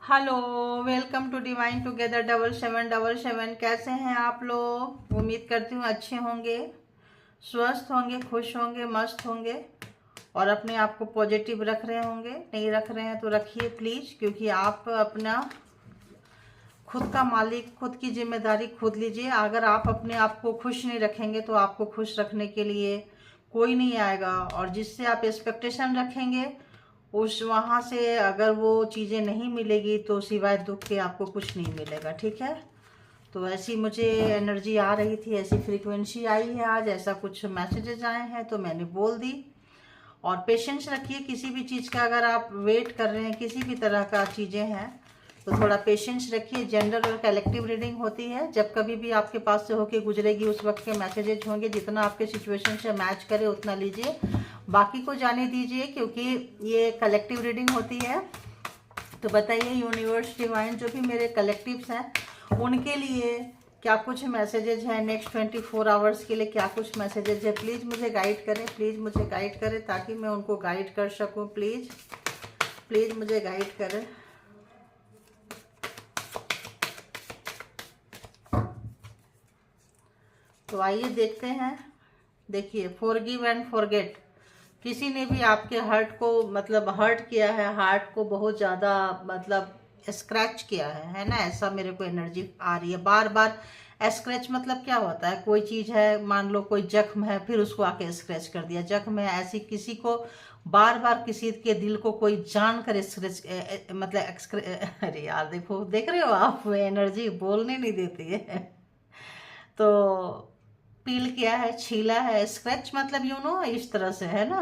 Hello, welcome to divine together 7777। कैसे हैं आप लोग? उम्मीद करती हूँ अच्छे होंगे, स्वस्थ होंगे, खुश होंगे, मस्त होंगे और अपने आप को पॉजिटिव रख रहे होंगे। नहीं रख रहे हैं तो रखिए प्लीज़, क्योंकि आप अपना खुद का मालिक, खुद की जिम्मेदारी खुद लीजिए। अगर आप अपने आप को खुश नहीं रखेंगे तो आपको खुश रखने के लिए कोई नहीं आएगा, और जिससे आप एक्सपेक्टेशन रखेंगे उस वहाँ से अगर वो चीज़ें नहीं मिलेगी तो सिवाय दुख के आपको कुछ नहीं मिलेगा। ठीक है, तो ऐसी मुझे एनर्जी आ रही थी, ऐसी फ्रीक्वेंसी आई है आज, ऐसा कुछ मैसेजेस आए हैं तो मैंने बोल दी। और पेशेंस रखिए किसी भी चीज़ का, अगर आप वेट कर रहे हैं किसी भी तरह का चीज़ें हैं तो थोड़ा पेशेंस रखिए। जेंडर और कलेक्टिव रीडिंग होती है, जब कभी भी आपके पास से होके गुजरेगी उस वक्त के मैसेजेज होंगे, जितना आपके सिचुएशन से मैच करे उतना लीजिए, बाकी को जाने दीजिए, क्योंकि ये कलेक्टिव रीडिंग होती है। तो बताइए यूनिवर्स, डिवाइन, जो भी मेरे कलेक्टिव्स हैं उनके लिए क्या कुछ मैसेजेज हैं नेक्स्ट 24 आवर्स के लिए, क्या कुछ मैसेजेज है? प्लीज़ मुझे गाइड करें, प्लीज़ मुझे गाइड करें ताकि मैं उनको गाइड कर सकूं। प्लीज़ प्लीज़ मुझे गाइड करें। तो आइए देखते हैं। देखिए, फॉरगिव एंड फॉरगेट। किसी ने भी आपके हर्ट को मतलब हर्ट किया है, हार्ट को बहुत ज़्यादा मतलब स्क्रैच किया है ना? ऐसा मेरे को एनर्जी आ रही है बार बार। स्क्रैच मतलब क्या होता है? कोई चीज़ है, मान लो कोई जख्म है, फिर उसको आके स्क्रैच कर दिया। जख्म है, ऐसी किसी को बार बार किसी के दिल को कोई जान कर स्क्रैच मतलब अरे यार, देखो, देख रहे हो आप, एनर्जी बोलने नहीं देती है। तो पील किया है, छीला है। स्क्रैच मतलब इस तरह से है ना,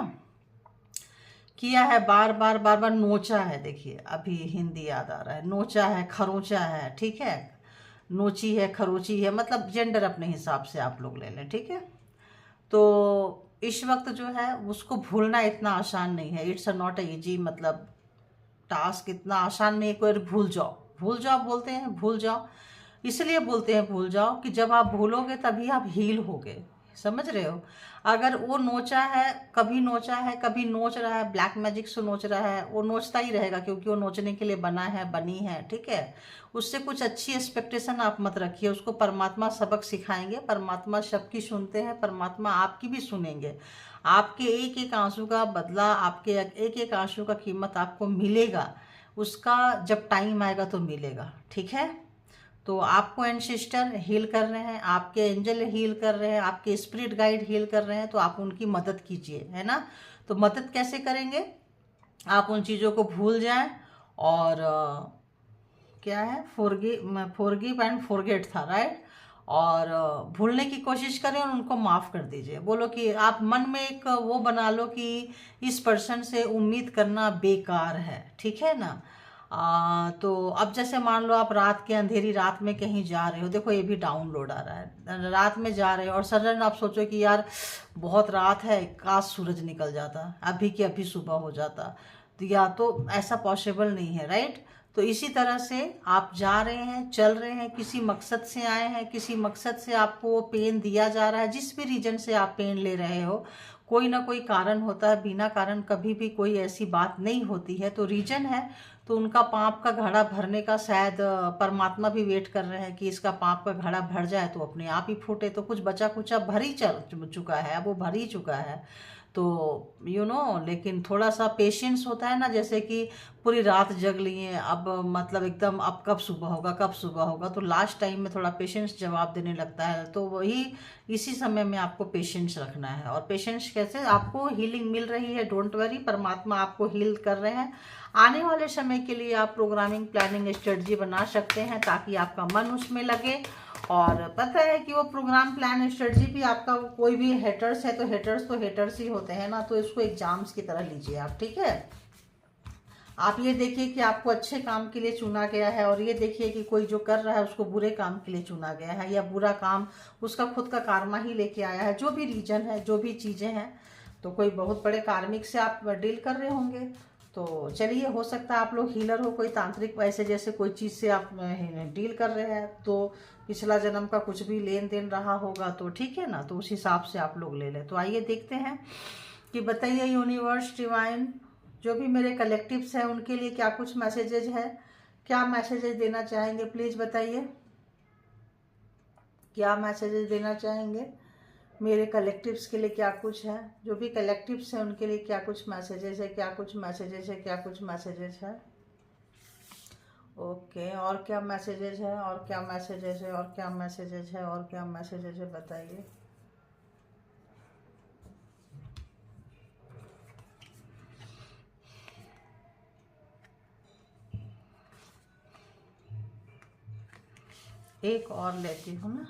किया है, बार बार बार बार नोचा है। देखिए, अभी हिंदी याद आ रहा है, नोचा है, खरोचा है। ठीक है, नोची है, खरोची है, मतलब जेंडर अपने हिसाब से आप लोग ले लें। ठीक है, तो इस वक्त जो है उसको भूलना इतना आसान नहीं है। इट्स नॉट अ इजी मतलब टास्क, इतना आसान नहीं है। कोई भूल जाओ, भूल जाओ बोलते हैं, भूल जाओ इसलिए बोलते हैं भूल जाओ कि जब आप भूलोगे तभी आप हील होगे। समझ रहे हो? अगर वो नोचा है, कभी नोचा है, कभी नोच रहा है, ब्लैक मैजिक से नोच रहा है, वो नोचता ही रहेगा, क्योंकि वो नोचने के लिए बना है, बनी है। ठीक है, उससे कुछ अच्छी एक्सपेक्टेशन आप मत रखिए। उसको परमात्मा सबक सिखाएंगे, परमात्मा सबकी सुनते हैं, परमात्मा आपकी भी सुनेंगे। आपके एक एक आंसू का बदला, आपके एक एक आंसू का कीमत आपको मिलेगा। उसका जब टाइम आएगा तो मिलेगा। ठीक है, तो आपको एंसेस्टर हील कर रहे हैं, आपके एंजल हील कर रहे हैं, आपके स्पिरिट गाइड हील कर रहे हैं, तो आप उनकी मदद कीजिए, है ना? तो मदद कैसे करेंगे? आप उन चीज़ों को भूल जाएं और क्या है, फॉरगिव एंड फॉरगेट था, राइट? और भूलने की कोशिश करें और उनको माफ़ कर दीजिए। बोलो कि आप मन में एक वो बना लो कि इस पर्सन से उम्मीद करना बेकार है। ठीक है ना? तो अब जैसे मान लो आप रात के अंधेरी रात में कहीं जा रहे हो, देखो ये भी डाउनलोड आ रहा है, रात में जा रहे हो और सडन आप सोचो कि यार बहुत रात है, काश सूरज निकल जाता, अभी की अभी सुबह हो जाता। तो या तो ऐसा पॉसिबल नहीं है, राइट? तो इसी तरह से आप जा रहे हैं, चल रहे हैं, किसी मकसद से आए हैं, किसी मकसद से आपको वो पेन दिया जा रहा है। जिस भी रीजन से आप पेन ले रहे हो, कोई ना कोई कारण होता है, बिना कारण कभी भी कोई ऐसी बात नहीं होती है। तो रीजन है, तो उनका पाप का घड़ा भरने का शायद परमात्मा भी वेट कर रहे हैं कि इसका पाप का घड़ा भर जाए तो अपने आप ही फूटे। तो कुछ बचा कुचा भर ही चल चुका है, अब वो भर ही चुका है। तो लेकिन थोड़ा सा पेशेंस होता है ना, जैसे कि पूरी रात जग लिए, अब मतलब एकदम अब कब सुबह होगा, कब सुबह होगा, तो लास्ट टाइम में थोड़ा पेशेंस जवाब देने लगता है। तो वही इसी समय में आपको पेशेंस रखना है। और पेशेंस कैसे? आपको हीलिंग मिल रही है, डोंट वरी, परमात्मा आपको हील कर रहे हैं। आने वाले समय के लिए आप प्रोग्रामिंग, प्लानिंग, स्ट्रेटजी बना सकते हैं ताकि आपका मन उसमें लगे। और पता है कि वो प्रोग्राम, प्लान, स्ट्रेटजी भी आपका, कोई भी हेटर्स है तो हेटर्स ही होते हैं ना, तो इसको एग्जाम्स की तरह लीजिए आप। ठीक है, आप ये देखिए कि आपको अच्छे काम के लिए चुना गया है, और ये देखिए कि कोई जो कर रहा है उसको बुरे काम के लिए चुना गया है, या बुरा काम उसका खुद का कार्मा ही लेके आया है। जो भी रीजन है, जो भी चीज़ें हैं, तो कोई बहुत बड़े कार्मिक से आप डील कर रहे होंगे। तो चलिए, हो सकता है आप लोग हीलर हो, कोई तांत्रिक वैसे जैसे कोई चीज़ से आप डील कर रहे हैं, तो पिछला जन्म का कुछ भी लेन देन रहा होगा। तो ठीक है ना, तो उस हिसाब से आप लोग ले लें। तो आइए देखते हैं कि बताइए यूनिवर्स, डिवाइन, जो भी मेरे कलेक्टिव्स हैं उनके लिए क्या कुछ मैसेजेज है, क्या मैसेजेस देना चाहेंगे प्लीज़ बताइए, क्या मैसेजेस देना चाहेंगे मेरे कलेक्टिव्स के लिए? क्या कुछ है, जो भी कलेक्टिव्स हैं उनके लिए क्या कुछ मैसेजेस है, क्या कुछ मैसेजेस है, क्या कुछ मैसेजेस है? ओके, और क्या मैसेजेस है, और क्या मैसेजेस है, और क्या मैसेजेस है, और क्या मैसेजेस है बताइए। एक और लेती हूँ ना।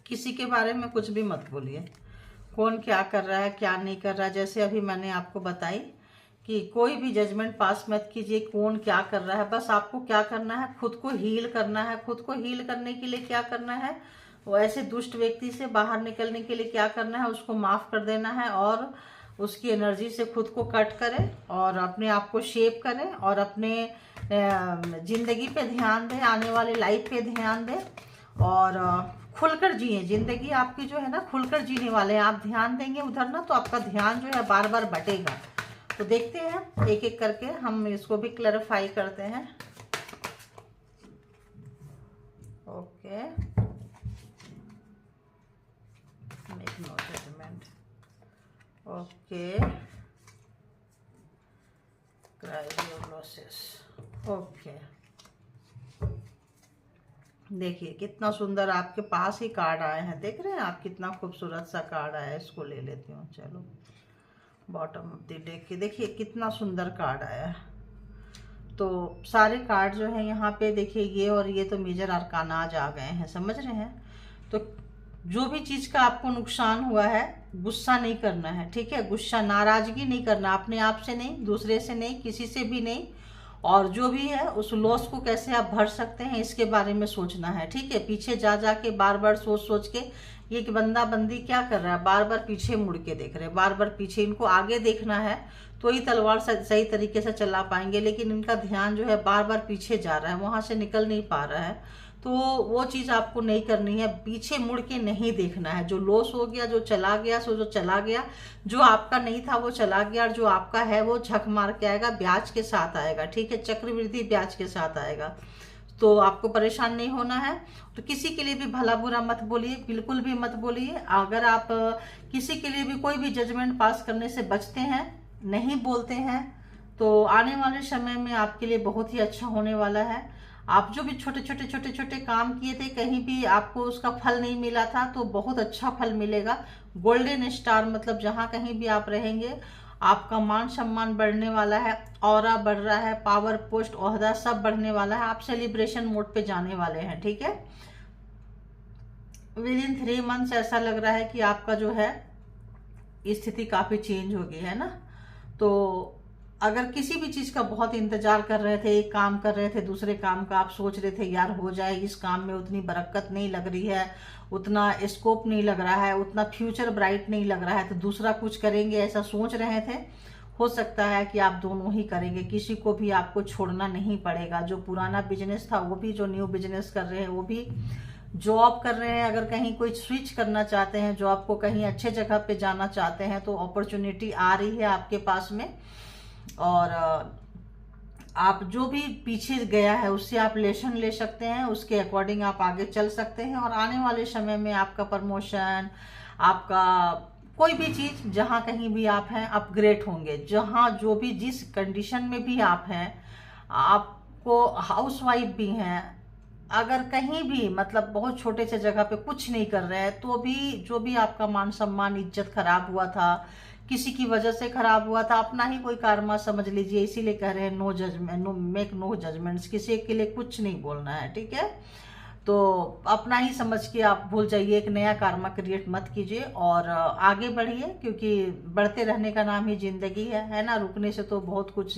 किसी के बारे में कुछ भी मत बोलिए, कौन क्या कर रहा है क्या नहीं कर रहा है। जैसे अभी मैंने आपको बताई कि कोई भी जजमेंट पास मत कीजिए, कौन क्या कर रहा है। बस आपको क्या करना है, खुद को हील करना है। खुद को हील करने के लिए क्या करना है, वो ऐसे दुष्ट व्यक्ति से बाहर निकलने के लिए क्या करना है, उसको माफ कर देना है और उसकी एनर्जी से खुद को कट करें और अपने आप को शेप करें और अपने जिंदगी पे ध्यान दें, आने वाली लाइफ पे ध्यान दें और खुलकर जिए। जिंदगी आपकी जो है ना, खुलकर जीने वाले हैं। आप ध्यान देंगे उधर ना तो आपका ध्यान जो है बार बार बटेगा। तो देखते हैं एक एक करके हम इसको भी क्लैरिफाई करते हैं। Okay, make no judgement. Okay, cry your losses. Okay, देखिए कितना सुंदर आपके पास ही कार्ड आए हैं, देख रहे हैं आप, कितना खूबसूरत सा कार्ड आया है। इसको ले लेती हूँ, चलो। बॉटम ऑफ द डेक के देखिए कितना सुंदर कार्ड आया है। तो सारे कार्ड जो है यहाँ पे देखिए, ये और ये तो मेजर अरकाना आज आ गए हैं, समझ रहे हैं। तो जो भी चीज़ का आपको नुकसान हुआ है, गुस्सा नहीं करना है, ठीक है। गुस्सा, नाराजगी नहीं करना, अपने आप से नहीं, दूसरे से नहीं, किसी से भी नहीं। और जो भी है उस लॉस को कैसे आप भर सकते हैं इसके बारे में सोचना है, ठीक है। पीछे जा जा के बार बार सोच सोच के, ये कि बंदा बंदी क्या कर रहा है, बार बार पीछे मुड़ के देख रहे हैं, बार बार पीछे। इनको आगे देखना है तो ही तलवार सही तरीके से चला पाएंगे, लेकिन इनका ध्यान जो है बार बार पीछे जा रहा है, वहां से निकल नहीं पा रहा है। तो वो चीज़ आपको नहीं करनी है, पीछे मुड़ के नहीं देखना है। जो लॉस हो गया, जो चला गया सो जो चला गया, जो आपका नहीं था वो चला गया, और जो आपका है वो झक मार के आएगा, ब्याज के साथ आएगा, ठीक है। चक्रवृद्धि ब्याज के साथ आएगा। तो आपको परेशान नहीं होना है। तो किसी के लिए भी भला बुरा मत बोलिए, बिल्कुल भी मत बोलिए। अगर आप किसी के लिए भी कोई भी जजमेंट पास करने से बचते हैं, नहीं बोलते हैं, तो आने वाले समय में आपके लिए बहुत ही अच्छा होने वाला है। आप जो भी छोटे छोटे काम किए थे, कहीं भी आपको उसका फल नहीं मिला था, तो बहुत अच्छा फल मिलेगा। गोल्डन स्टार, मतलब जहां कहीं भी आप रहेंगे आपका मान सम्मान बढ़ने वाला है, ऑरा बढ़ रहा है, पावर, पोस्ट, ओहदा सब बढ़ने वाला है। आप सेलिब्रेशन मोड पे जाने वाले हैं, ठीक है। विद इन 3 मंथ्स ऐसा लग रहा है कि आपका जो है स्थिति काफी चेंज हो गई है ना। तो अगर किसी भी चीज का बहुत इंतजार कर रहे थे, एक काम कर रहे थे, दूसरे काम का आप सोच रहे थे यार हो जाए, इस काम में उतनी बरकत नहीं लग रही है, उतना स्कोप नहीं लग रहा है, उतना फ्यूचर ब्राइट नहीं लग रहा है, तो दूसरा कुछ करेंगे ऐसा सोच रहे थे, हो सकता है कि आप दोनों ही करेंगे। किसी को भी आपको छोड़ना नहीं पड़ेगा। जो पुराना बिजनेस था वो भी, जो न्यू बिजनेस कर रहे हैं वो भी, जॉब कर रहे हैं, अगर कहीं कोई स्विच करना चाहते हैं, जॉब को कहीं अच्छे जगह पे जाना चाहते हैं, तो अपॉर्चुनिटी आ रही है आपके पास में। और आप जो भी पीछे गया है उससे आप लेसन ले सकते हैं, उसके अकॉर्डिंग आप आगे चल सकते हैं। और आने वाले समय में आपका प्रमोशन, आपका कोई भी चीज जहां कहीं भी आप हैं, अपग्रेड होंगे। जहां जो भी जिस कंडीशन में भी आप हैं, आपको हाउसवाइफ भी हैं, अगर कहीं भी मतलब बहुत छोटे से जगह पे कुछ नहीं कर रहे हैं, तो भी जो भी आपका मान सम्मान, इज्जत खराब हुआ था, किसी की वजह से खराब हुआ था, अपना ही कोई कार्मा समझ लीजिए। इसीलिए कह रहे हैं no judgement, no make no judgements, किसी के लिए कुछ नहीं बोलना है, ठीक है। तो अपना ही समझ के आप भूल जाइए, एक नया कार्मा क्रिएट मत कीजिए और आगे बढ़िए, क्योंकि बढ़ते रहने का नाम ही जिंदगी है ना। रुकने से तो बहुत कुछ,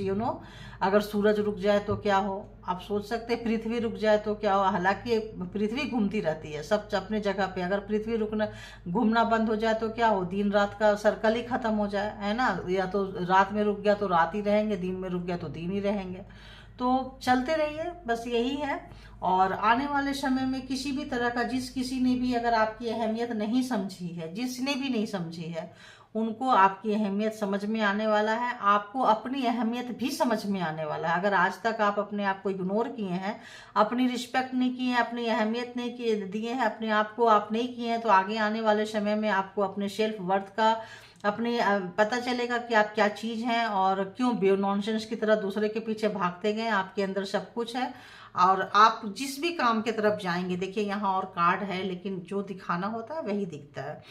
अगर सूरज रुक जाए तो क्या हो, आप सोच सकते हैं पृथ्वी रुक जाए तो क्या हो। हालांकि पृथ्वी घूमती रहती है, सब अपने जगह पे। अगर पृथ्वी रुकना, घूमना बंद हो जाए तो क्या हो, दिन रात का सर्कल ही खत्म हो जाए, है ना। या तो रात में रुक गया तो रात ही रहेंगे, दिन में रुक गया तो दिन ही रहेंगे। तो चलते रहिए, बस यही है। और आने वाले समय में किसी भी तरह का, जिस किसी ने भी अगर आपकी अहमियत नहीं समझी है, जिसने भी नहीं समझी है, उनको आपकी अहमियत समझ में आने वाला है। आपको अपनी अहमियत भी समझ में आने वाला है। अगर आज तक आप अपने आप को इग्नोर किए हैं, अपनी रिस्पेक्ट नहीं की है, अपनी अहमियत नहीं किए दिए हैं, अपने आप को आप नहीं किए हैं, तो आगे आने वाले समय में आपको अपने सेल्फ वर्थ का अपने पता चलेगा कि आप क्या चीज़ हैं और क्यों बे नॉनसेंस की तरह दूसरे के पीछे भागते गए। आपके अंदर सब कुछ है और आप जिस भी काम की तरफ जाएंगे, देखिए यहाँ और कार्ड है, लेकिन जो दिखाना होता है वही दिखता है।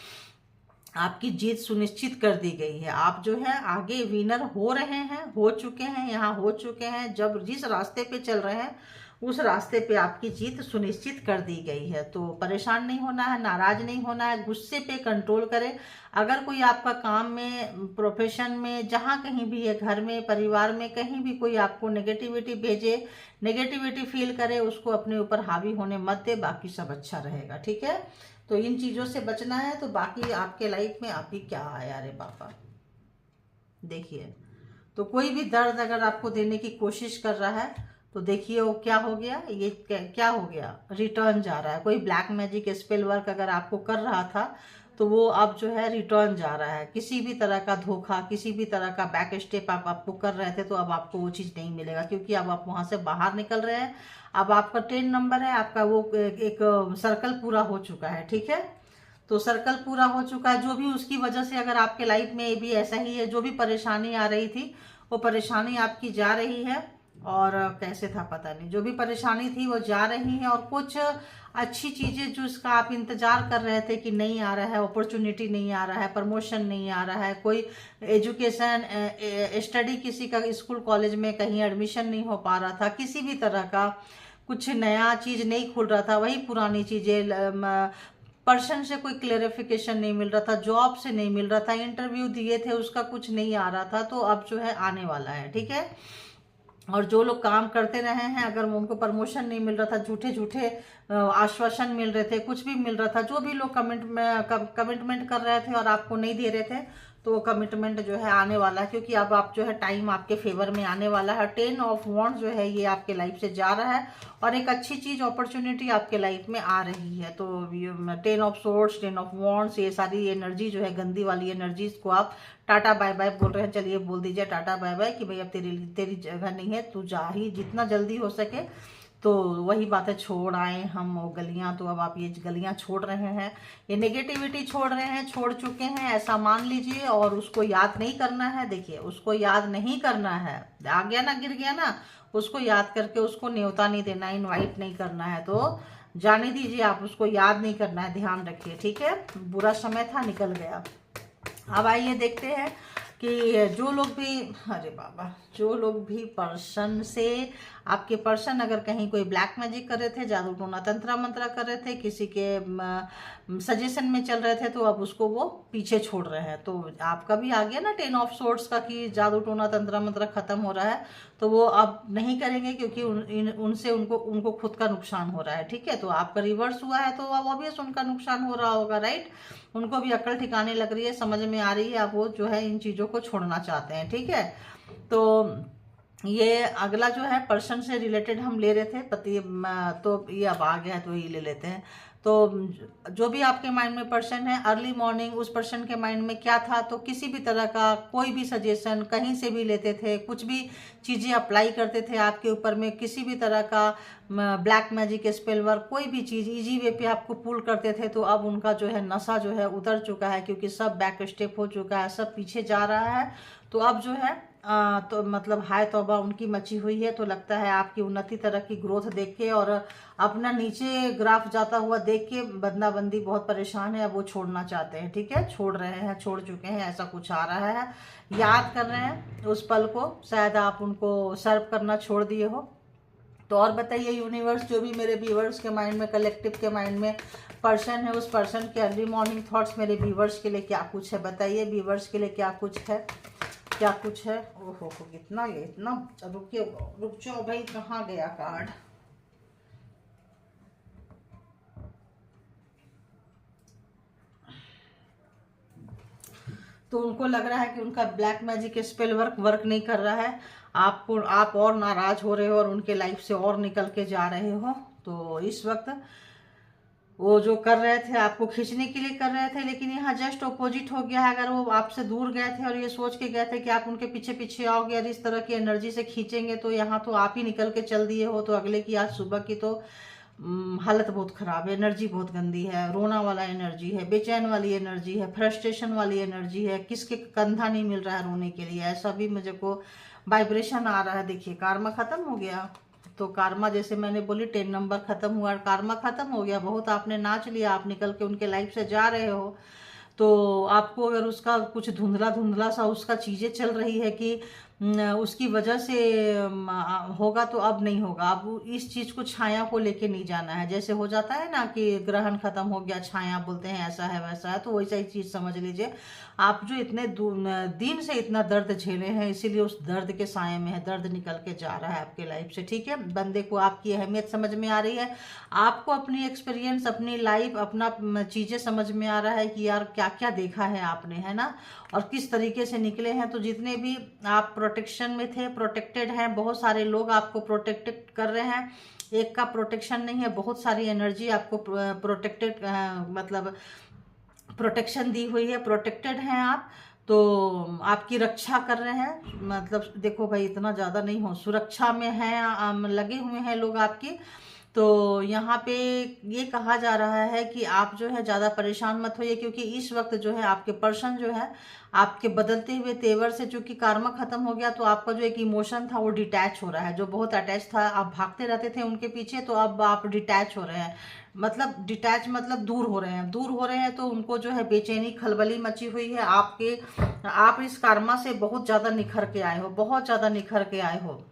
आपकी जीत सुनिश्चित कर दी गई है। आप जो है आगे विनर हो रहे हैं, हो चुके हैं, यहाँ हो चुके हैं। जब जिस रास्ते पे चल रहे हैं उस रास्ते पे आपकी जीत सुनिश्चित कर दी गई है। तो परेशान नहीं होना है, नाराज नहीं होना है, गुस्से पे कंट्रोल करें। अगर कोई आपका काम में, प्रोफेशन में, जहाँ कहीं भी है, घर में, परिवार में, कहीं भी कोई आपको नेगेटिविटी भेजे, नेगेटिविटी फील करे, उसको अपने ऊपर हावी होने मत दे, बाकी सब अच्छा रहेगा। ठीक है, तो इन चीज़ों से बचना है। तो बाकी आपके लाइफ में अभी क्या आया रे बाबा, देखिए। तो कोई भी दर्द अगर आपको देने की कोशिश कर रहा है तो देखिए वो क्या हो गया, ये क्या हो गया, रिटर्न जा रहा है। कोई ब्लैक मैजिक स्पेल वर्क अगर आपको कर रहा था तो वो अब जो है रिटर्न जा रहा है। किसी भी तरह का धोखा, किसी भी तरह का बैक स्टेप आप आपको कर रहे थे, तो अब आपको वो चीज़ नहीं मिलेगा, क्योंकि अब आप वहाँ से बाहर निकल रहे हैं। अब आपका 10 नंबर है, आपका वो एक सर्कल पूरा हो चुका है। ठीक है, तो सर्कल पूरा हो चुका है। जो भी उसकी वजह से अगर आपके लाइफ में भी ऐसा ही है, जो भी परेशानी आ रही थी वो परेशानी आपकी जा रही है। और कैसे था पता नहीं, जो भी परेशानी थी वो जा रही है। और कुछ अच्छी चीजें जो इसका आप इंतजार कर रहे थे कि नहीं आ रहा है, अपॉर्चुनिटी नहीं आ रहा है, प्रमोशन नहीं आ रहा है, कोई एजुकेशन स्टडी, किसी का स्कूल कॉलेज में कहीं एडमिशन नहीं हो पा रहा था, किसी भी तरह का कुछ नया चीज नहीं खुल रहा था, वही पुरानी चीजें, पर्सन से कोई क्लेरिफिकेशन नहीं मिल रहा था, जॉब से नहीं मिल रहा था, इंटरव्यू दिए थे उसका कुछ नहीं आ रहा था, तो अब जो है आने वाला है। ठीक है, और जो लोग काम करते रहे हैं, अगर उनको प्रमोशन नहीं मिल रहा था, झूठे झूठे आश्वासन मिल रहे थे, कुछ भी मिल रहा था, जो भी लोग कमिटमेंट कर रहे थे और आपको नहीं दे रहे थे, तो कमिटमेंट जो है आने वाला है, क्योंकि अब आप जो है टाइम आपके फेवर में आने वाला है। 10 ऑफ वॉन्ड्स जो है ये आपके लाइफ से जा रहा है और एक अच्छी चीज, अपॉर्चुनिटी आपके लाइफ में आ रही है। तो 10 ऑफ सोर्ड्स, 10 ऑफ वॉन्ड्स, ये सारी एनर्जी जो है, गंदी वाली एनर्जीज को आप टाटा बाय बाय बोल रहे हैं। चलिए बोल दीजिए टाटा बाय बाय कि भाई अब तेरी जगह नहीं है, तू जा ही, जितना जल्दी हो सके। तो वही बातें छोड़ आए हम वो गलियां, तो अब आप ये गलियां छोड़ रहे हैं, ये नेगेटिविटी छोड़ रहे हैं, छोड़ चुके हैं, ऐसा मान लीजिए। और उसको याद नहीं करना है, देखिए उसको याद नहीं करना है, आ गया ना, गिर गया ना, उसको याद करके उसको न्योता नहीं देना, इनवाइट नहीं करना है, तो जाने दीजिए, आप उसको याद नहीं करना है, ध्यान रखिए। ठीक है, बुरा समय था, निकल गया। अब आइए देखते हैं कि जो लोग भी, अरे बाबा, जो लोग भी पर्सन से, आपके पर्सन अगर कहीं कोई ब्लैक मैजिक कर रहे थे, जादू टोना तंत्रा मंत्रा कर रहे थे, किसी के सजेशन में चल रहे थे, तो अब उसको वो पीछे छोड़ रहे हैं। तो आपका भी आ गया ना 10 ऑफ सोर्ड्स का, कि जादू टोना तंत्रा मंत्रा खत्म हो रहा है, तो वो अब नहीं करेंगे, क्योंकि उनसे उनको खुद का नुकसान हो रहा है। ठीक है, तो आपका रिवर्स हुआ है, तो अब ऑब्वियस उनका नुकसान हो रहा होगा, राइट। उनको भी अक्ल ठिकाने लग रही है, समझ में आ रही है, अब वो जो है इन चीजों को छोड़ना चाहते हैं। ठीक है, तो ये अगला जो है पर्सन से रिलेटेड हम ले रहे थे, पति, तो ये अब आ गया है तो ये ले लेते हैं। तो जो भी आपके माइंड में पर्सन है, अर्ली मॉर्निंग उस पर्सन के माइंड में क्या था, तो किसी भी तरह का कोई भी सजेशन कहीं से भी लेते थे, कुछ भी चीज़ें अप्लाई करते थे आपके ऊपर में, किसी भी तरह का ब्लैक मैजिक स्पेल वर्क, कोई भी चीज़ इजी वे पे आपको पुल करते थे। तो अब उनका जो है नशा जो है उतर चुका है, क्योंकि सब बैक स्टेप हो चुका है, सब पीछे जा रहा है। तो अब जो है तो मतलब हाय तौबा उनकी मची हुई है। तो लगता है आपकी उन्नति, तरक्की, ग्रोथ देख के और अपना नीचे ग्राफ जाता हुआ देख के बंदा बंदी बहुत परेशान है, अब वो छोड़ना चाहते हैं। ठीक है, छोड़ रहे हैं, छोड़ चुके हैं, ऐसा कुछ आ रहा है, याद कर रहे हैं उस पल को, शायद आप उनको सर्व करना छोड़ दिए हो। तो और बताइए यूनिवर्स, जो भी मेरे व्यूवर्स के माइंड में, कलेक्टिव के माइंड में पर्सन है, उस पर्सन के अर्ली मॉर्निंग थॉट्स मेरे व्यूवर्स के लिए क्या कुछ है, बताइए व्यूवर्स के लिए क्या कुछ है, क्या कुछ है। ओहो कितना ये, इतना, रुकिए, रुक जाओ भाई, कहाँ गया कार्ड। तो उनको लग रहा है कि उनका ब्लैक मैजिक स्पेल वर्क नहीं कर रहा है। आप और नाराज हो रहे हो और उनके लाइफ से और निकल के जा रहे हो। तो इस वक्त वो जो कर रहे थे आपको खींचने के लिए कर रहे थे, लेकिन यहाँ जस्ट अपोजिट हो गया है। अगर वो आपसे दूर गए थे और ये सोच के गए थे कि आप उनके पीछे पीछे आओगे और इस तरह की एनर्जी से खींचेंगे, तो यहाँ तो आप ही निकल के चल दिए हो। तो अगले की आज सुबह की तो हालत बहुत खराब है, एनर्जी बहुत गंदी है, रोना वाला एनर्जी है, बेचैन वाली एनर्जी है, फ्रस्ट्रेशन वाली एनर्जी है, किसके कंधा नहीं मिल रहा है रोने के लिए, ऐसा भी मुझे को वाइब्रेशन आ रहा है। देखिए कार्मा खत्म हो गया। तो कार्मा जैसे मैंने बोली 10 नंबर खत्म हुआ, कार्मा खत्म हो गया। बहुत आपने नाच लिया, आप निकल के उनके लाइफ से जा रहे हो। तो आपको अगर उसका कुछ धुंधला धुंधला सा उसका चीजें चल रही है कि उसकी वजह से होगा, तो अब नहीं होगा। अब इस चीज को छाया को लेके नहीं जाना है। जैसे हो जाता है ना कि ग्रहण खत्म हो गया, छाया बोलते हैं, ऐसा है वैसा है। तो वैसा ही चीज समझ लीजिए। आप जो इतने दिन से इतना दर्द झेले हैं, इसीलिए उस दर्द के साए में है, दर्द निकल के जा रहा है आपके लाइफ से। ठीक है, बंदे को आपकी अहमियत समझ में आ रही है, आपको अपनी एक्सपीरियंस, अपनी लाइफ, अपना चीजें समझ में आ रहा है कि यार क्या क्या देखा है आपने, है ना, और किस तरीके से निकले हैं। तो जितने भी आप प्रोटेक्शन में थे, प्रोटेक्टेड हैं। बहुत सारे लोग आपको प्रोटेक्टेड कर रहे हैं। एक का प्रोटेक्शन नहीं है, बहुत सारी एनर्जी आपको प्रोटेक्टेड मतलब प्रोटेक्शन दी हुई है, प्रोटेक्टेड हैं आप। तो आपकी रक्षा कर रहे हैं। मतलब देखो भाई, इतना ज़्यादा नहीं हो, सुरक्षा में हैं, लगे हुए हैं लोग आपकी। तो यहाँ पे ये कहा जा रहा है कि आप जो है ज़्यादा परेशान मत होइए, क्योंकि इस वक्त जो है आपके पर्सन जो है आपके बदलते हुए तेवर से, चूंकि कार्मा खत्म हो गया, तो आपका जो एक इमोशन था वो डिटैच हो रहा है। जो बहुत अटैच था, आप भागते रहते थे उनके पीछे, तो अब आप डिटैच हो रहे हैं। मतलब डिटैच मतलब दूर हो रहे हैं, दूर हो रहे हैं। तो उनको जो है बेचैनी, खलबली मची हुई है आप इस कार्मा से बहुत ज़्यादा निखर के आए हो, बहुत ज़्यादा निखर के आए हो।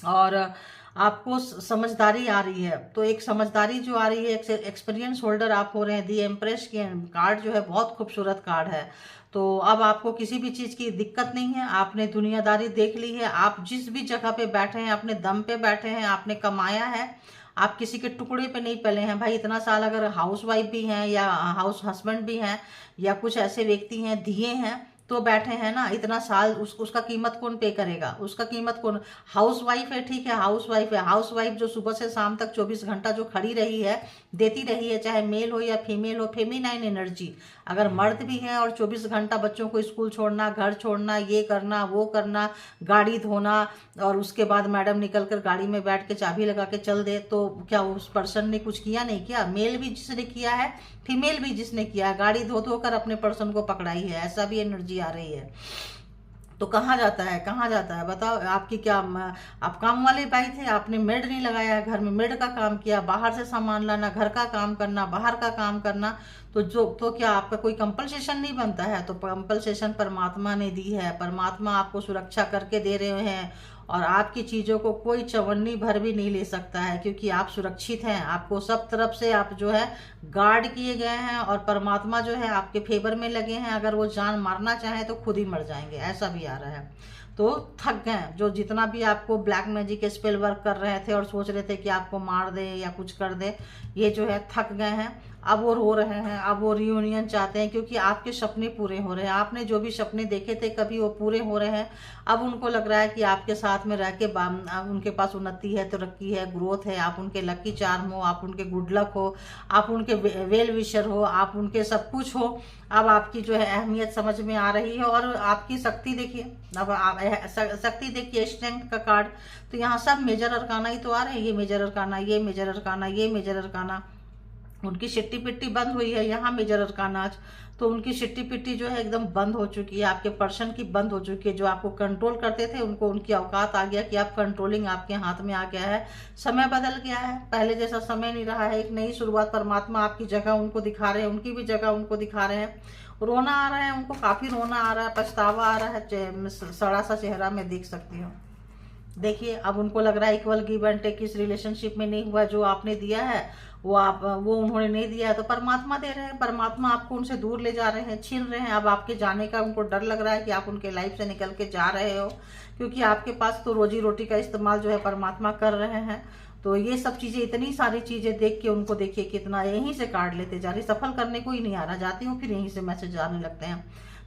और आपको समझदारी आ रही है। तो एक समझदारी जो आ रही है, एक्सपीरियंस होल्डर आप हो रहे हैं। दी एम्प्रेस के कार्ड जो है बहुत खूबसूरत कार्ड है। तो अब आपको किसी भी चीज़ की दिक्कत नहीं है। आपने दुनियादारी देख ली है। आप जिस भी जगह पे बैठे हैं, अपने दम पे बैठे हैं, आपने कमाया है। आप किसी के टुकड़े पे नहीं पले हैं भाई। इतना साल अगर हाउस वाइफ भी हैं या हाउस हस्बैंड भी हैं या कुछ ऐसे व्यक्ति हैं, दिए हैं, तो बैठे हैं ना इतना साल, उसका कीमत कौन पे करेगा? उसका कीमत कौन? हाउस वाइफ है, ठीक है, हाउस वाइफ है। हाउस वाइफ जो सुबह से शाम तक 24 घंटा जो खड़ी रही है, देती रही है, चाहे मेल हो या फीमेल हो, फेमिनाइन एनर्जी। अगर मर्द भी है और 24 घंटा बच्चों को स्कूल छोड़ना, घर छोड़ना, ये करना, वो करना, गाड़ी धोना, और उसके बाद मैडम निकल कर गाड़ी में बैठ के चाबी लगा के चल दे, तो क्या उस पर्सन ने कुछ किया? नहीं किया। मेल भी जिसने किया है, फीमेल भी जिसने किया है, गाड़ी धो धो कर अपने पर्सन को पकड़ाई है, ऐसा भी एनर्जी आ रही है। तो कहाँ जाता है, कहाँ जाता है बताओ? आपकी क्या आप काम वाले भाई थे, आपने मेड नहीं लगाया है, घर में मेड का काम किया, बाहर से सामान लाना, घर का काम करना, बाहर का काम करना, तो क्या आपका कोई कंपलसेशन नहीं बनता है? तो कंपलसेशन परमात्मा ने दी है। परमात्मा आपको सुरक्षा करके दे रहे हैं, और आपकी चीज़ों को कोई चवन्नी भर भी नहीं ले सकता है, क्योंकि आप सुरक्षित हैं। आपको सब तरफ से आप जो है गार्ड किए गए हैं, और परमात्मा जो है आपके फेवर में लगे हैं। अगर वो जान मारना चाहे तो खुद ही मर जाएंगे, ऐसा भी आ रहा है। तो थक गए, जो जितना भी आपको ब्लैक मैजिक स्पेल वर्क कर रहे थे और सोच रहे थे कि आपको मार दे या कुछ कर दे, ये जो है थक गए हैं। अब वो रो रहे हैं, अब वो रियूनियन चाहते हैं, क्योंकि आपके सपने पूरे हो रहे हैं। आपने जो भी सपने देखे थे कभी, वो पूरे हो रहे हैं। अब उनको लग रहा है कि आपके साथ में रह के उनके पास उन्नति है, तरक्की है, ग्रोथ है, आप उनके लकी चार्म हो, आप उनके गुड लक हो, आप उनके वेल विशर हो, आप उनके सब कुछ हो। अब आपकी जो है अहमियत समझ में आ रही है, और आपकी शक्ति देखिए। अब आप शक्ति देखिए, स्ट्रेंथ का कार्ड। तो यहाँ सब मेजर अरकाना ही तो आ रहे हैं। ये मेजर अरकाना, ये मेजर अरकाना, ये मेजर अरकाना। उनकी शिट्टी पिट्टी बंद हुई है यहाँ मेजर अरकाना आज। तो उनकी शिट्टी पिट्टी जो है एकदम बंद हो चुकी है, आपके पर्सन की बंद हो चुकी है। जो आपको कंट्रोल करते थे, उनको उनकी औकात आ गया कि आप कंट्रोलिंग आपके हाथ में आ गया है। समय बदल गया है, पहले जैसा समय नहीं रहा है। एक नई शुरुआत परमात्मा आपकी जगह उनको दिखा रहे हैं, उनकी भी जगह उनको दिखा रहे हैं। रोना आ रहा है उनको, काफी रोना आ रहा है, पछतावा आ रहा है, सड़ा सा चेहरा मैं देख सकती हूँ। देखिए, अब उनको लग रहा है इक्वल गिव एंड टेक इस रिलेशनशिप में नहीं हुआ। जो आपने दिया है वो उन्होंने नहीं दिया है, तो परमात्मा दे रहे हैं। परमात्मा आपको उनसे दूर ले जा रहे हैं, छीन रहे हैं। अब आपके जाने का उनको डर लग रहा है कि आप उनके लाइफ से निकल के जा रहे हो, क्योंकि आपके पास तो रोजी रोटी का इस्तेमाल जो है परमात्मा कर रहे हैं। तो ये सब चीजें, इतनी सारी चीजें देख के उनको देखिए कितना यहीं से कार्ड लेते जा रही, सफल करने को ही नहीं आ रहा। जाती हूँ फिर यहीं से मैसेज आने लगते हैं।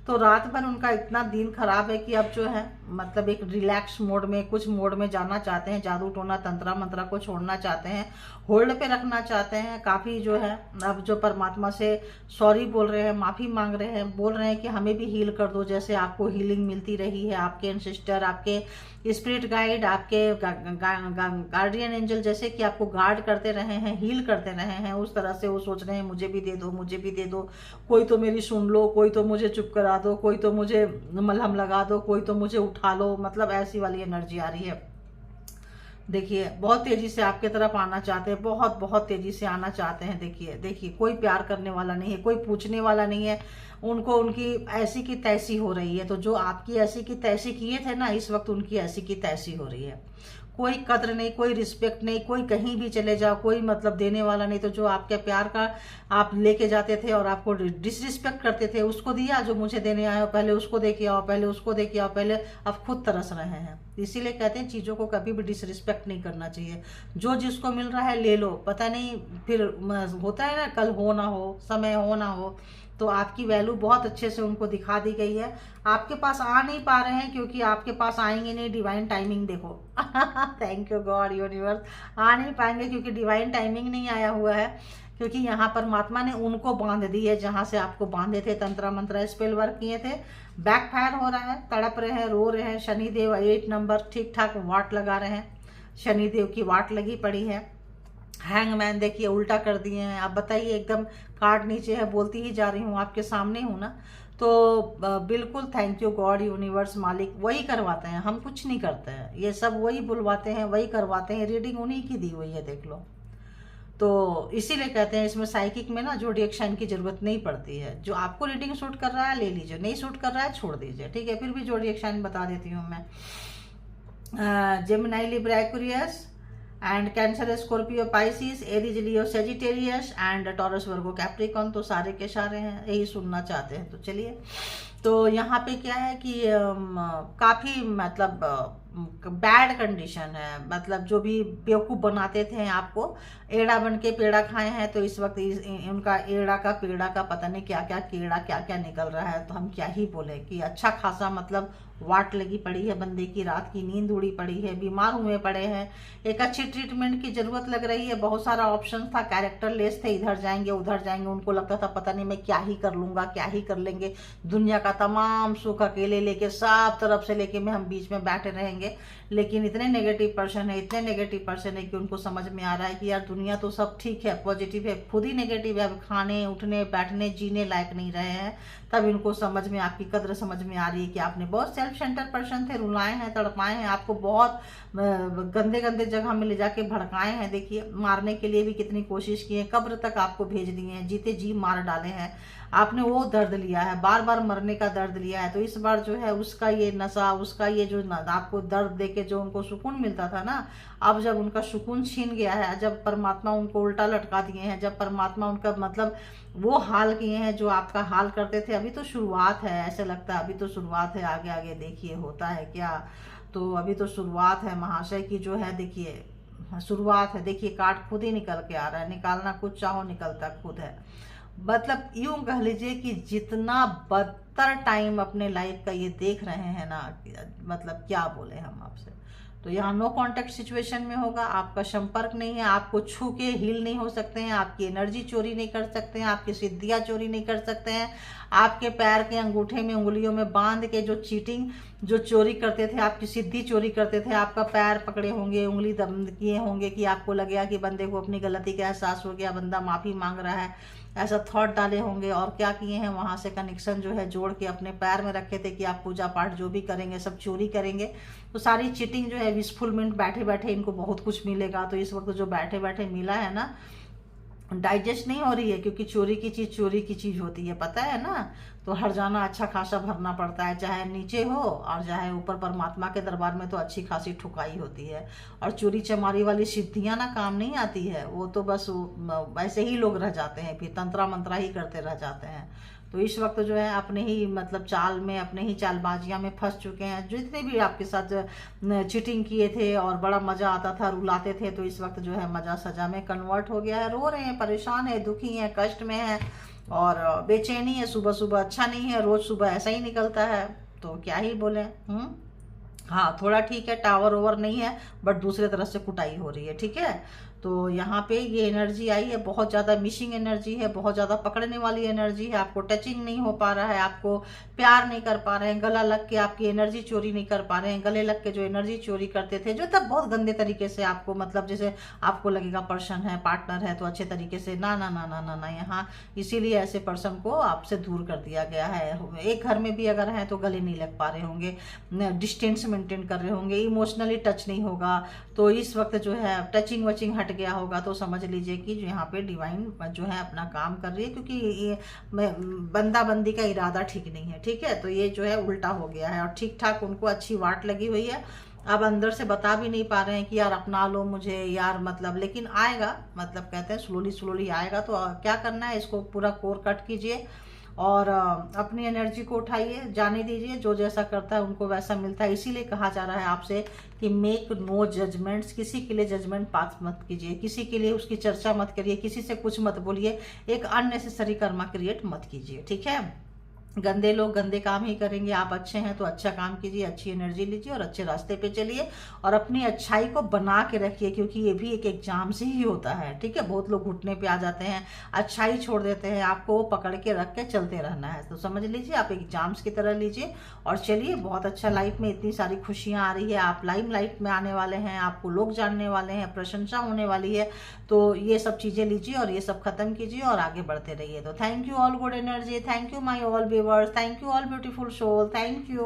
तो रात भर उनका इतना दिन खराब है कि अब जो है मतलब एक रिलैक्स मोड में, कुछ मोड में जाना चाहते हैं, जादू टोना तंत्रा मंत्रा को छोड़ना चाहते हैं, होल्ड पे रखना चाहते हैं। काफ़ी जो है अब जो परमात्मा से सॉरी बोल रहे हैं, माफ़ी मांग रहे हैं, बोल रहे हैं कि हमें भी हील कर दो, जैसे आपको हीलिंग मिलती रही है, आपके एंसेस्टर, आपके स्पिरिट गाइड, आपके गार्डियन एंजल जैसे कि आपको गार्ड करते रहे हैं, हील करते रहे हैं, उस तरह से वो सोच रहे हैं मुझे भी दे दो, मुझे भी दे दो, कोई तो मेरी सुन लो, कोई तो मुझे चुप करा दो, कोई तो मुझे मलहम लगा दो, कोई तो मुझे उठा लो। मतलब ऐसी वाली एनर्जी आ रही है। देखिए बहुत तेजी से आपके तरफ आना चाहते हैं, बहुत बहुत तेजी से आना चाहते हैं। देखिए देखिए कोई प्यार करने वाला नहीं है, कोई पूछने वाला नहीं है, उनको उनकी ऐसी की तैसी हो रही है। तो जो आपकी ऐसी की तैसी किए थे ना, इस वक्त उनकी ऐसी की तैसी हो रही है। कोई कद्र नहीं, कोई रिस्पेक्ट नहीं, कोई कहीं भी चले जाओ कोई मतलब देने वाला नहीं। तो जो आपके प्यार का आप लेके जाते थे और आपको डिसरिस्पेक्ट करते थे, उसको दिया, जो मुझे देने आए हो पहले उसको दे के आओ, पहले उसको दे के आओ, पहले अब खुद तरस रहे हैं। इसीलिए कहते हैं चीज़ों को कभी भी डिसरिस्पेक्ट नहीं करना चाहिए। जो जिसको मिल रहा है ले लो, पता नहीं फिर होता है ना कल हो ना हो, समय हो ना हो। तो आपकी वैल्यू बहुत अच्छे से उनको दिखा दी गई है। आपके पास आ नहीं पा रहे हैं क्योंकि आपके पास आएंगे नहीं, डिवाइन टाइमिंग देखो। Thank you God universe. आ नहीं पाएंगे क्योंकि डिवाइन टाइमिंग नहीं आया हुआ है, क्योंकि यहाँ परमात्मा ने उनको बांध दी है जहाँ से आपको बांधे थे, तंत्रा मंत्रा स्पेल वर्क किए थे। बैकफायर हो रहा है, तड़प रहे हैं, रो रहे हैं। शनिदेव 8 नंबर ठीक ठाक वाट लगा रहे हैं, शनिदेव की वाट लगी पड़ी है। हैंगमैन देखिए उल्टा कर दिए हैं। आप बताइए, एकदम कार्ड नीचे है, बोलती ही जा रही हूँ, आपके सामने हूँ ना। तो बिल्कुल थैंक यू गॉड यूनिवर्स, मालिक वही करवाते हैं, हम कुछ नहीं करते हैं, ये सब वही बुलवाते हैं, वही करवाते हैं। रीडिंग उन्हीं की दी हुई है, देख लो। तो इसीलिए कहते हैं इसमें साइकिक में ना ज़ोडिएक साइन की जरूरत नहीं पड़ती है। जो आपको रीडिंग सूट कर रहा है ले लीजिए, नहीं सूट कर रहा है छोड़ दीजिए, ठीक है। फिर भी ज़ोडिएक साइन बता देती हूँ मैं। Gemini, Libra, Aquarius and cancer, Scorpio, Pisces, Aries, Leo, Sagittarius and taurus, Virgo, Capricorn. तो सारे के सारे हैं, यही सुनना चाहते हैं। तो चलिए, तो यहाँ पे क्या है कि काफ़ी मतलब बैड कंडीशन है। मतलब जो भी बेवकूफ़ बनाते थे आपको, एड़ा बन के पेड़ा खाए हैं, तो इस वक्त उनका एड़ा का पेड़ा का पता नहीं क्या क्या कीड़ा क्या क्या निकल रहा है। तो हम क्या ही बोले कि अच्छा खासा मतलब वाट लगी पड़ी है बंदे की, रात की नींद उड़ी पड़ी है, बीमार हुए पड़े हैं, एक अच्छी ट्रीटमेंट की ज़रूरत लग रही है। बहुत सारा ऑप्शन था, कैरेक्टर लेस थे, इधर जाएंगे उधर जाएंगे, उनको लगता था पता नहीं मैं क्या ही कर लूँगा, क्या ही कर लेंगे, दुनिया का तमाम सुख अकेले लेके, सब तरफ से लेके में हम बीच में बैठे रहेंगे। लेकिन इतने नेगेटिव पर्सन है, इतने नेगेटिव पर्सन है कि उनको समझ में आ रहा है कि यार दुनिया तो सब ठीक है, पॉजिटिव है, खुद ही नेगेटिव है। खाने उठने बैठने जीने लायक नहीं रहे हैं। तब इनको समझ में, आपकी कद्र समझ में आ रही है कि आपने बहुत सेल्फ सेंटर पर्सन थे, रुलाए हैं, तड़पाए हैं, आपको बहुत गंदे गंदे जगह में ले जाके भड़काए हैं। देखिए मारने के लिए भी कितनी कोशिश की है, कब्र तक आपको भेज दिए हैं, जीते जी मार डाले हैं। आपने वो दर्द लिया है, बार बार मरने का दर्द लिया है। तो इस बार जो है उसका ये नशा, उसका ये जो आपको दर्द देके जो उनको सुकून मिलता था ना, अब जब उनका सुकून छीन गया है, जब परमात्मा उनको उल्टा लटका दिए हैं, जब परमात्मा उनका मतलब वो हाल किए हैं जो आपका हाल करते थे। अभी तो शुरुआत है, ऐसे लगता है अभी तो शुरुआत है, आगे आगे देखिए होता है क्या। तो अभी तो शुरुआत है महाशय की जो है, देखिए शुरुआत है। देखिए कार्ड खुद ही निकल के आ रहा है, निकालना कुछ चाहो निकलता खुद है। मतलब यूं कह लीजिए कि जितना बदतर टाइम अपने लाइफ का ये देख रहे हैं ना, मतलब क्या बोले हम आपसे। तो यहाँ नो कांटेक्ट सिचुएशन में होगा, आपका संपर्क नहीं है, आपको छू के हील नहीं हो सकते हैं, आपकी एनर्जी चोरी नहीं कर सकते हैं, आपकी सिद्धियाँ चोरी नहीं कर सकते हैं। आपके पैर के अंगूठे में उंगलियों में बांध के जो चीटिंग जो चोरी करते थे, आपकी सिद्धि चोरी करते थे, आपका पैर पकड़े होंगे, उंगली दम किए होंगे कि आपको लगेगा कि बंदे को अपनी गलती का एहसास हो गया, बंदा माफ़ी मांग रहा है, ऐसा थॉट डाले होंगे। और क्या किए हैं, वहाँ से कनेक्शन जो है जोड़ के अपने पैर में रखे थे कि आप पूजा पाठ जो भी करेंगे सब चोरी करेंगे। तो सारी चीटिंग जो है विशफुलमेंट, बैठे बैठे इनको बहुत कुछ मिलेगा। तो इस वक्त जो बैठे बैठे मिला है ना, डाइजेस्ट नहीं हो रही है, क्योंकि चोरी की चीज़ होती है, पता है ना। तो हर जाना अच्छा खासा भरना पड़ता है, चाहे नीचे हो और चाहे ऊपर परमात्मा के दरबार में तो अच्छी खासी ठुकाई होती है। और चोरी चमारी वाली सिद्धियां ना काम नहीं आती है, वो तो बस वैसे ही लोग रह जाते हैं, फिर तंत्रा मंत्रा ही करते रह जाते हैं। तो इस वक्त जो है अपने ही मतलब चाल में, अपने ही चालबाजियां में फंस चुके हैं। जितने भी आपके साथ चीटिंग किए थे और बड़ा मजा आता था, रुलाते थे, तो इस वक्त जो है मजा सजा में कन्वर्ट हो गया है। रो रहे हैं, परेशान है, दुखी हैं, कष्ट में है, और बेचैनी है, सुबह सुबह अच्छा नहीं है, रोज सुबह ऐसा ही निकलता है, तो क्या ही बोले। हाँ थोड़ा ठीक है, टावर ओवर नहीं है, बट दूसरे तरफ से कुटाई हो रही है, ठीक है। तो यहाँ पे ये एनर्जी आई है, बहुत ज़्यादा मिसिंग एनर्जी है, बहुत ज़्यादा पकड़ने वाली एनर्जी है, आपको टचिंग नहीं हो पा रहा है, आपको प्यार नहीं कर पा रहे हैं, गला लग के आपकी एनर्जी चोरी नहीं कर पा रहे हैं, गले लग के जो एनर्जी चोरी करते थे, जो तब बहुत गंदे तरीके से आपको, मतलब जैसे आपको लगेगा पर्सन है, पार्टनर है, तो अच्छे तरीके से ना ना ना ना ना ना, यहाँ इसीलिए ऐसे पर्सन को आपसे दूर कर दिया गया है। एक घर में भी अगर हैं तो गले नहीं लग पा रहे होंगे, डिस्टेंस मेंटेन कर रहे होंगे, इमोशनली टच नहीं होगा, तो इस वक्त जो है टचिंग वचिंग हट गया होगा, तो समझ लीजिए कि जो यहाँ पे डिवाइन जो है अपना काम कर रही है, क्योंकि ये बंदा बंदी का इरादा ठीक नहीं है, ठीक है। तो ये जो है उल्टा हो गया है, और ठीक ठाक उनको अच्छी वाट लगी हुई है, अब अंदर से बता भी नहीं पा रहे हैं कि यार अपना लो मुझे यार, मतलब लेकिन आएगा, मतलब कहते हैं स्लोली स्लोली आएगा। तो क्या करना है, इसको पूरा कोर कट कीजिए और अपनी एनर्जी को उठाइए, जाने दीजिए, जो जैसा करता है उनको वैसा मिलता है। इसीलिए कहा जा रहा है आपसे कि मेक नो जजमेंट्स, किसी के लिए जजमेंट पास मत कीजिए, किसी के लिए उसकी चर्चा मत करिए, किसी से कुछ मत बोलिए, एक अननेसेसरी कर्मा क्रिएट मत कीजिए, ठीक है। गंदे लोग गंदे काम ही करेंगे, आप अच्छे हैं तो अच्छा काम कीजिए, अच्छी एनर्जी लीजिए और अच्छे रास्ते पे चलिए, और अपनी अच्छाई को बना के रखिए, क्योंकि ये भी एक एग्जाम से ही होता है, ठीक है। बहुत लोग घुटने पे आ जाते हैं, अच्छाई छोड़ देते हैं, आपको पकड़ के रख के चलते रहना है। तो समझ लीजिए आप एग्जाम्स की तरह लीजिए और चलिए, बहुत अच्छा। लाइफ में इतनी सारी खुशियाँ आ रही है, आप लाइम लाइट में आने वाले हैं, आपको लोग जानने वाले हैं, प्रशंसा होने वाली है, तो ये सब चीज़ें लीजिए और ये सब खत्म कीजिए और आगे बढ़ते रहिए। तो thank you all good energy, thank you my all viewers, thank you all beautiful soul, thank you.